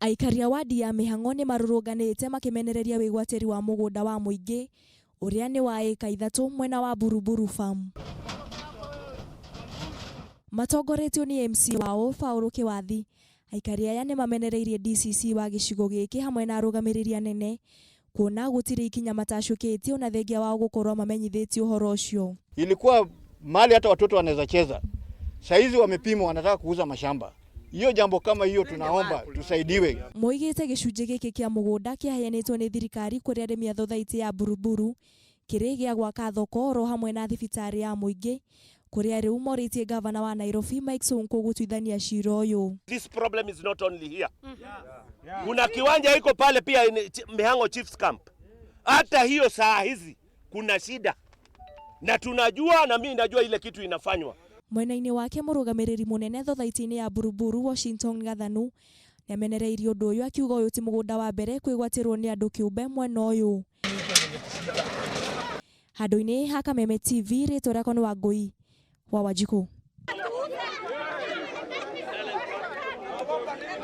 Aikari a wadi ya Mihang'o nimararurunganire makimenereria wigwatiirwo wa mugunda wa muingi uria ni wa eka 3 mwena wa Buruburu farm. Matongoretio ni MC wao Faulu Kiwathi. Aikari aya nimamenereirie DCC wa gicigo giki hamwe na arugamiriri anene kuona gutiri ikinya matacukitio na thengia wao gukorwo mamenyithitio uhoro ucio. Ilikuwa mali hata watoto wanaweza cheza. Saizi wamepimwa wanataka kuuza mashamba. Hiyo jambo kama hiyo tunaomba tusaidiwe. Moigite gicunje giki kia mugunda kiaheanitwo ni thirikari kuri arimi athothaiti ya Buruburu kirigia gwaka thoko ro hamwe na thibitari ya muingi kuri riu moritie governor wa Nairobi gutwithania cira uyu. This problem is not only here. Kuna kiwanja iko pale pia Mihang'o Chiefs Camp. Hata hiyo saa hizi kuna shida. Na tunajua na mimi najua ile kitu inafanywa. Mwena-ini wake murugamiriri munene thothaiti-ini ya Buruburu Washington Gathanu niamenereirie undu uyu akiuga uyu ti mugunda wa mbere kwĩgatĩrwo ni andu kiumbe mwena uyu. Handũ-ini ha Kameme TV ritwa riakwa ni Wangui wa Wanjiku.